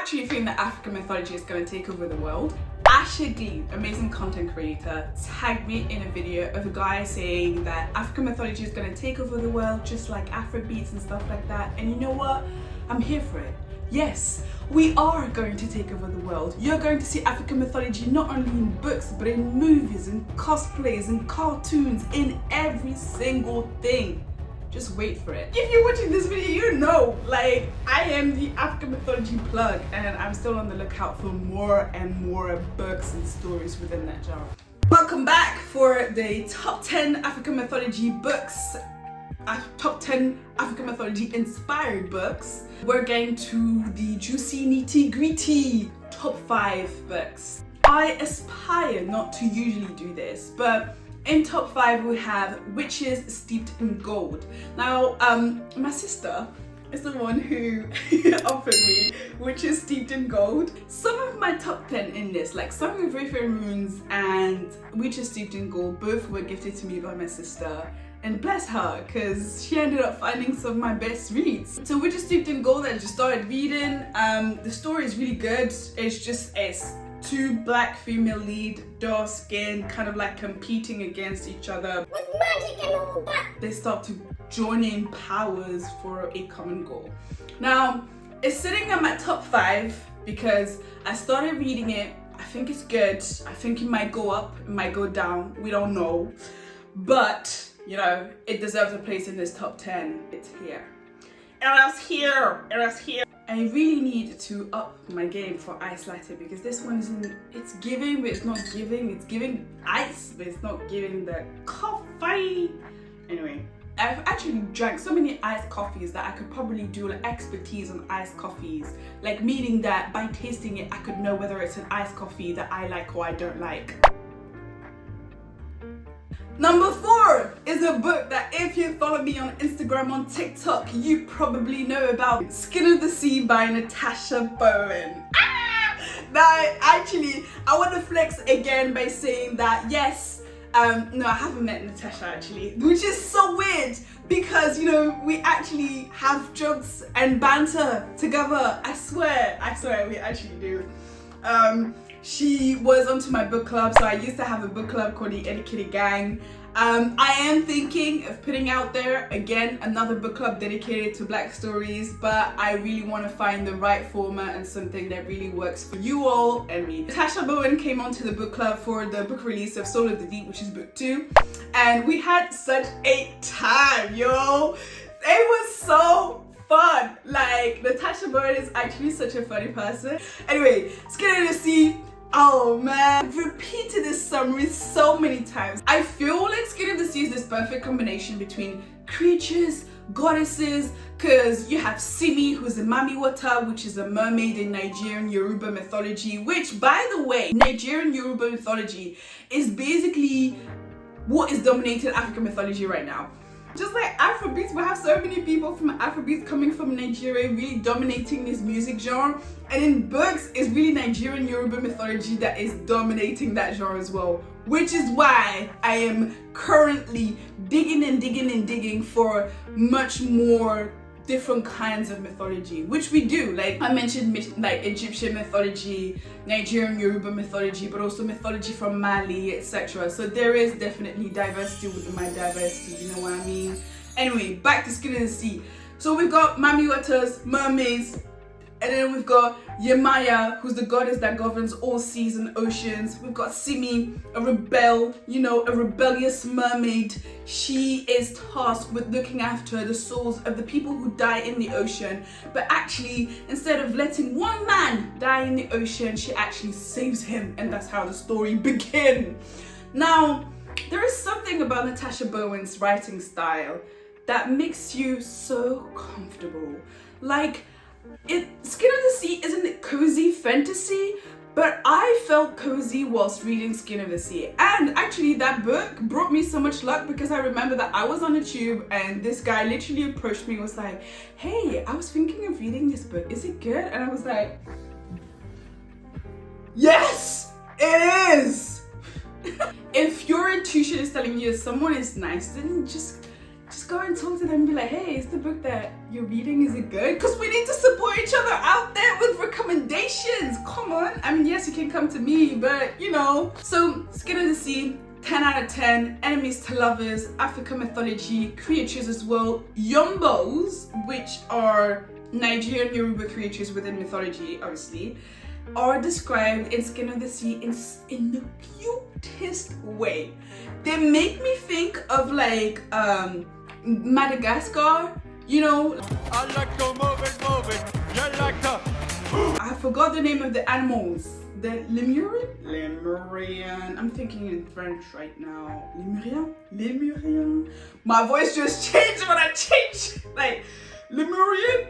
actually think that African mythology is going to take over the world. Asher D, amazing content creator, tagged me in a video of a guy saying that African mythology is going to take over the world just like Afrobeats and stuff like that. And you know what? I'm here for it. Yes, we are going to take over the world. You're going to see African mythology not only in books, but in movies, in cosplays, in cartoons, in every single thing. Just wait for it. If you're watching this video, you know, like, I am the African mythology plug, and I'm still on the lookout for more and more books and stories within that genre. Welcome back for the top 10 African mythology books. Top 10 African mythology inspired books. We're getting to the juicy nitty gritty top 5 books. I aspire not to usually do this, but in top 5 we have Witches Steeped in Gold. Now, my sister is the one who offered me Witches Steeped in Gold. Some of my top 10 in this, like Song of River and Runes and Witches Steeped in Gold, both were gifted to me by my sister. And bless her, because she ended up finding some of my best reads. So Witches Steeped in Gold, I just started reading. The story is really good. It's two black female lead, dark skin, kind of like competing against each other with magic and all that. They start to join in powers for a common goal. Now, it's sitting at my top 5 because I started reading it. I think it's good. I think it might go up, it might go down. We don't know. But, you know, it deserves a place in this top 10. It's here. It is here. It is here. I really need to up my game for ice latte because this one isn't, it's giving, but it's not giving. It's giving ice, but it's not giving the coffee. Anyway, I've actually drank so many iced coffees that I could probably do like expertise on iced coffees. Like meaning that by tasting it, I could know whether it's an iced coffee that I like or I don't like. Number 4 is a book that if you follow me on Instagram, on TikTok, you probably know about. Skin of the Sea by Natasha Bowen. Now, actually, I want to flex again by saying that yes, no, I haven't met Natasha actually, which is so weird because, you know, we actually have jokes and banter together. I swear, we actually do. She was onto my book club, so I used to have a book club called the Educated Gang. I am thinking of putting out there, again, another book club dedicated to black stories, but I really want to find the right format and something that really works for you all and me. Natasha Bowen came onto the book club for the book release of Soul of the Deep, which is book 2, and we had such a time, yo! It was so fun. Like, Natasha Bowen is actually such a funny person. Anyway, Skin of the Sea. Oh man, I've repeated this summary so many times. I feel like Skin of the Sea is this perfect combination between creatures, goddesses, because you have Simi, who's a Mami Wata, which is a mermaid in Nigerian Yoruba mythology, which, by the way, Nigerian Yoruba mythology is basically what is dominating African mythology right now. Just like Afrobeats, we have so many people from Afrobeats coming from Nigeria really dominating this music genre. And in books, it's really Nigerian Yoruba mythology that is dominating that genre as well. Which is why I am currently digging for much more different kinds of mythology, which we do. Like I mentioned, like Egyptian mythology, Nigerian Yoruba mythology, but also mythology from Mali, etc. So there is definitely diversity within my diversity, you know what I mean? Anyway, back to Skin of the Sea. So we've got Mami Watas, mermaids, and then we've got Yemaya, who's the goddess that governs all seas and oceans. We've got Simi, a rebellious mermaid. She is tasked with looking after the souls of the people who die in the ocean. But actually, instead of letting one man die in the ocean, she actually saves him. And that's how the story begins. Now, there is something about Natasha Bowen's writing style that makes you so comfortable. Like, Skin of the Sea isn't cozy fantasy, but I felt cozy whilst reading Skin of the Sea. And actually that book brought me so much luck because I remember that I was on the tube and this guy literally approached me and was like, hey, I was thinking of reading this book, is it good? And I was like, yes, it is! If your intuition is telling you someone is nice, then just go go and talk to them and be like, hey, is the book that you're reading, is it good? Because we need to support each other out there with recommendations. Come on. I mean, yes, you can come to me, but you know. So Skin of the Sea, 10 out of 10, enemies to lovers, African mythology, creatures as well, Yombos, which are Nigerian Yoruba creatures within mythology, obviously, are described in Skin of the Sea in the cutest way. They make me think of like Madagascar, you know. I like to move it, you like to... I forgot the name of the animals. The Lemurian. I'm thinking in French right now. Lemurian. My voice just changed when I changed. Like, Lemurian.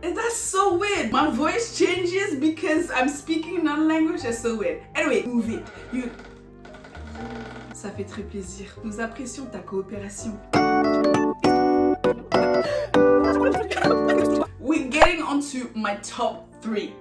And that's so weird. My voice changes because I'm speaking another language. That's so weird. Anyway, move it. Ça fait très plaisir. Nous apprécions ta coopération. We're getting onto my top 3.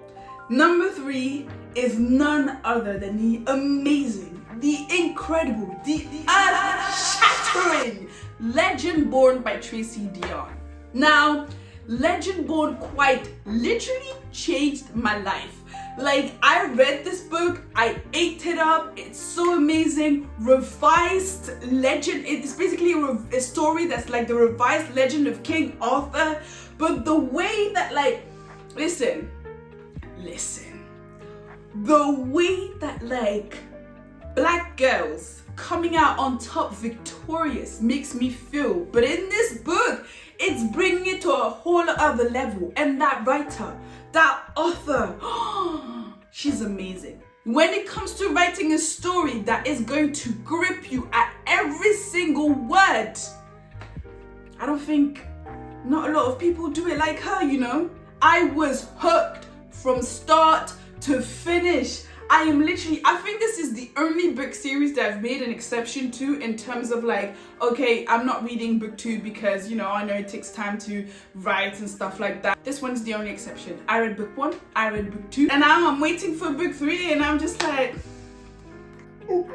Number 3 is none other than the amazing, the incredible, the earth-shattering Legend Born by Tracy Deonn. Now, Legend Born quite literally changed my life. Like, I read this book, I ate it up, it's so amazing. Revised legend, it's basically a story that's like the revised legend of King Arthur, but the way that, like, listen, the way that like black girls coming out on top victorious makes me feel, but in this book it's bringing it to a whole other level. And that writer, that author, she's amazing. When it comes to writing a story that is going to grip you at every single word, I don't think not a lot of people do it like her, you know. I was hooked from start to finish. I think this is the only book series that I've made an exception to in terms of like, okay, I'm not reading book 2 because, you know, I know it takes time to write and stuff like that. This one's the only exception. I read book 1, I read book 2, and now I'm waiting for book 3 and I'm just like, okay.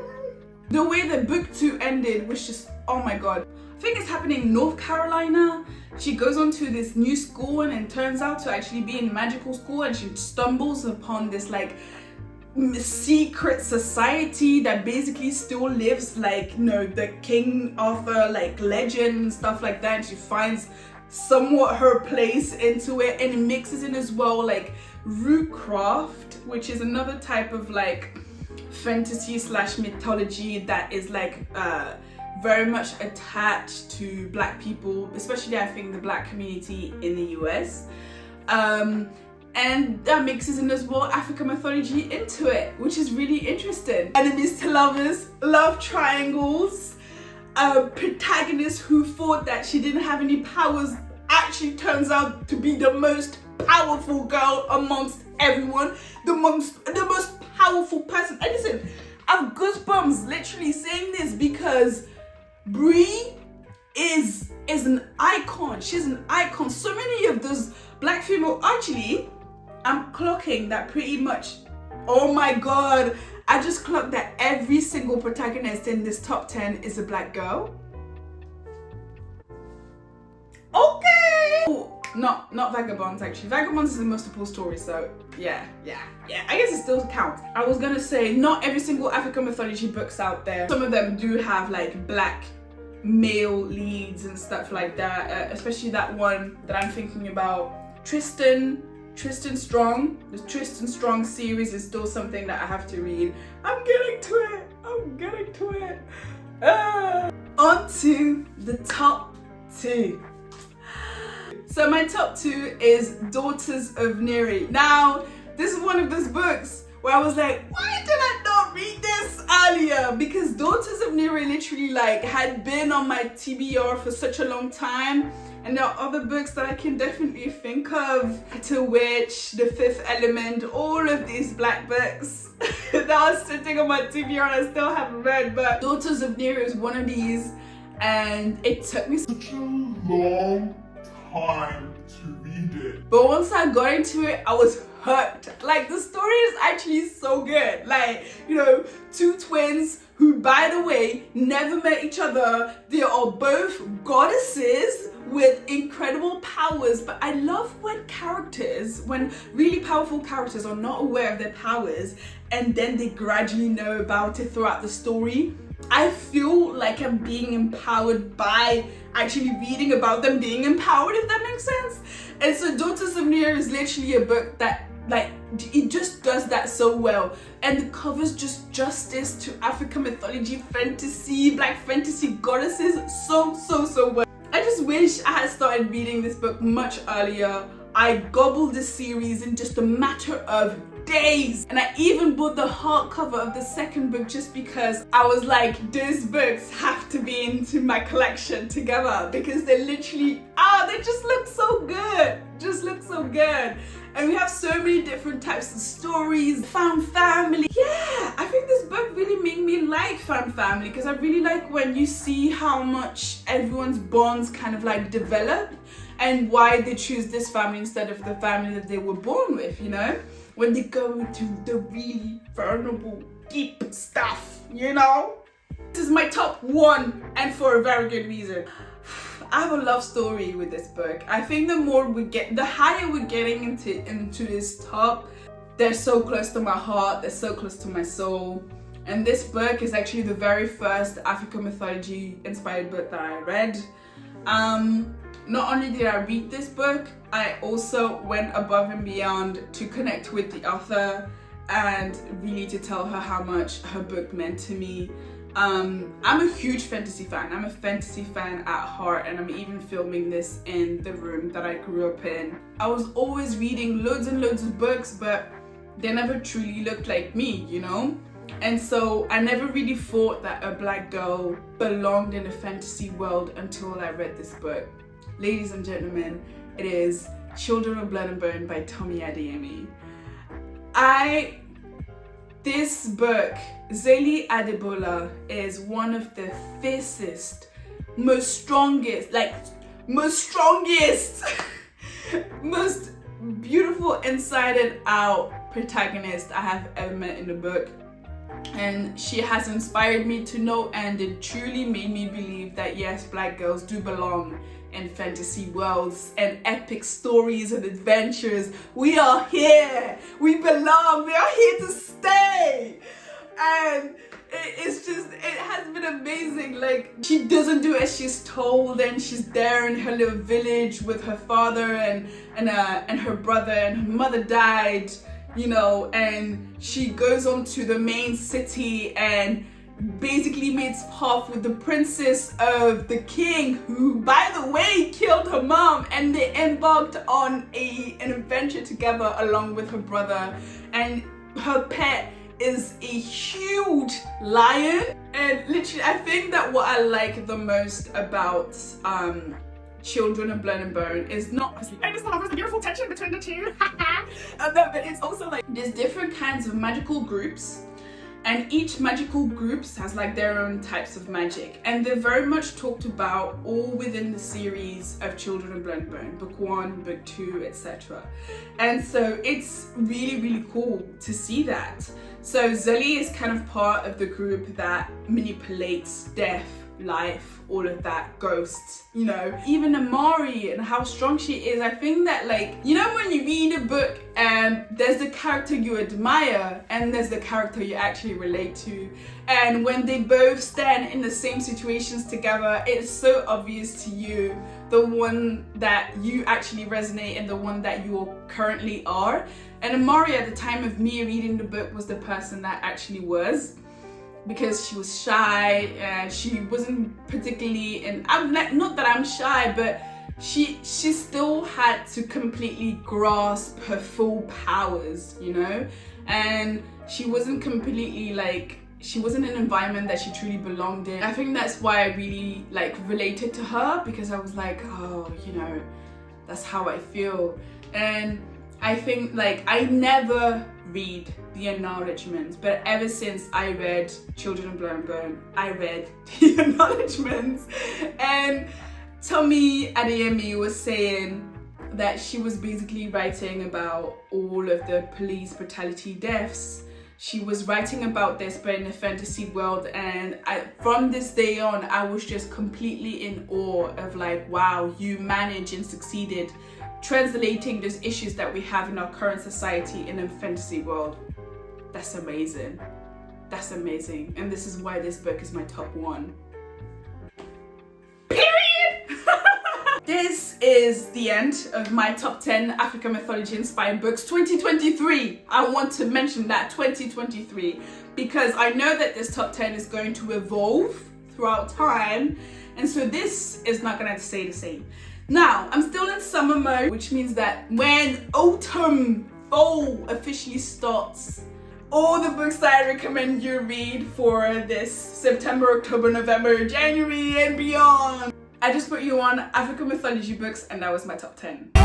The way that book 2 ended was just, oh my god. I think it's happening in North Carolina. She goes on to this new school and it turns out to actually be in magical school, and she stumbles upon this like secret society that basically still lives like, you know, the King Arthur like legend and stuff like that. And she finds somewhat her place into it, and it mixes in as well like rootcraft, which is another type of like fantasy / mythology that is like very much attached to black people, especially I think the black community in the US. And that mixes in as well African mythology into it, which is really interesting. Enemies to lovers, love triangles, protagonist who thought that she didn't have any powers actually turns out to be the most powerful girl amongst everyone, the most powerful person. And listen, I have goosebumps literally saying this because Brie is an icon. She's an icon. So many of those black female, actually, I'm clocking that pretty much, oh my god, I just clocked that every single protagonist in this top 10 is a black girl. Okay. Oh, not Vagabonds actually. Vagabonds is a multiple story, so yeah. I guess it still counts. I was gonna say not every single African mythology books out there. Some of them do have like black male leads and stuff like that, especially that one that I'm thinking about, Tristan Strong. The Tristan Strong series is still something that I have to read. I'm getting to it. On to the top 2. So my top 2 is Daughters of Neri. Now, this is one of those books where I was like, why did I not read this earlier? Because Daughters of Neri literally like had been on my TBR for such a long time. And there are other books that I can definitely think of. To Witch, The Fifth Element, all of these black books that are sitting on my TBR and I still haven't read. But Daughters of Neri is one of these, and it took me such a long time to read But once I got into it, I was hooked. Like, the story is actually so good. Like, you know, two twins who, by the way, never met each other. They are both goddesses with incredible powers. But I love when really powerful characters are not aware of their powers and then they gradually know about it throughout the story. I feel like I'm being empowered by actually reading about them being empowered, if that makes sense. And so Daughters of Nier is literally a book that, like, it just does that so well. And the covers just justice to African mythology, fantasy, black fantasy goddesses so well. I just wish I had started reading this book much earlier. I gobbled this series in just a matter of days, and I even bought the hardcover of the second book just because I was like, those books have to be into my collection together because they literally, they just look so good, and we have so many different types of stories. Found family, yeah, I think this book really made me like found family because I really like when you see how much everyone's bonds kind of like develop and why they choose this family instead of the family that they were born with, you know? When they go into the really vulnerable, deep stuff, you know? This is my top one, and for a very good reason. I have a love story with this book. I think the higher we're getting into this top, they're so close to my heart, they're so close to my soul. And this book is actually the very first African mythology inspired book that I read. Not only did I read this book, I also went above and beyond to connect with the author and really to tell her how much her book meant to me. I'm a huge fantasy fan. I'm a fantasy fan at heart, and I'm even filming this in the room that I grew up in. I was always reading loads and loads of books, but they never truly looked like me, you know? And so I never really thought that a black girl belonged in a fantasy world until I read this book. Ladies and gentlemen, it is Children of Blood and Bone by Tomi Adeyemi. This book, Zélie Adebola, is one of the fiercest, most strongest, most beautiful inside and out protagonist I have ever met in a book. And she has inspired me to no end. It truly made me believe that yes, black girls do belong in fantasy worlds and epic stories and adventures. We are here, we belong, we are here to stay. And it has been amazing. Like, she doesn't do as she's told, and she's there in her little village with her father and her brother, and her mother died, you know, and she goes on to the main city and basically makes path with the princess of the king, who, by the way, killed her mom, and they embarked on an adventure together along with her brother. And her pet is a huge lion. And literally, I think that what I like the most about Children of Blood and Bone is not I just love the beautiful tension between the two. But it's also like there's different kinds of magical groups, and each magical groups has like their own types of magic, and they're very much talked about all within the series of Children of Blood and Bone, book 1, book 2, etc. And so it's really cool to see that. So Zélie is kind of part of the group that manipulates death, life, all of that, ghosts, you know. Even Amari and how strong she is, I think that, like, you know, when you read a book and there's the character you admire and there's the character you actually relate to, and when they both stand in the same situations together, it's so obvious to you the one that you actually resonate and the one that you currently are. And Amari, at the time of me reading the book, was the person that actually was, because she was shy and she wasn't particularly, and I'm not that I'm shy, but she still had to completely grasp her full powers, you know. And she wasn't completely, like, she wasn't in an environment that she truly belonged in. I think that's why I really like related to her, because I was like, oh, you know, that's how I feel. And I think, like, I never read the acknowledgements, but ever since I read Children of Blood and Bone, I read the acknowledgements. And Tomi Adeyemi was saying, that she was basically writing about all of the police brutality deaths. She was writing about this but in a fantasy world, and from this day on I was just completely in awe of like, wow, you managed and succeeded translating those issues that we have in our current society in a fantasy world. That's amazing. That's amazing. And this is why this book is my top 1. Period! This is the end of my top 10 African mythology inspired books 2023. I want to mention that 2023 because I know that this top 10 is going to evolve throughout time, and so this is not going to stay the same. Now, I'm still in summer mode, which means that when autumn, fall officially starts, all the books that I recommend you read for this September, October, November, January and beyond, I just put you on African mythology books, and that was my top 10.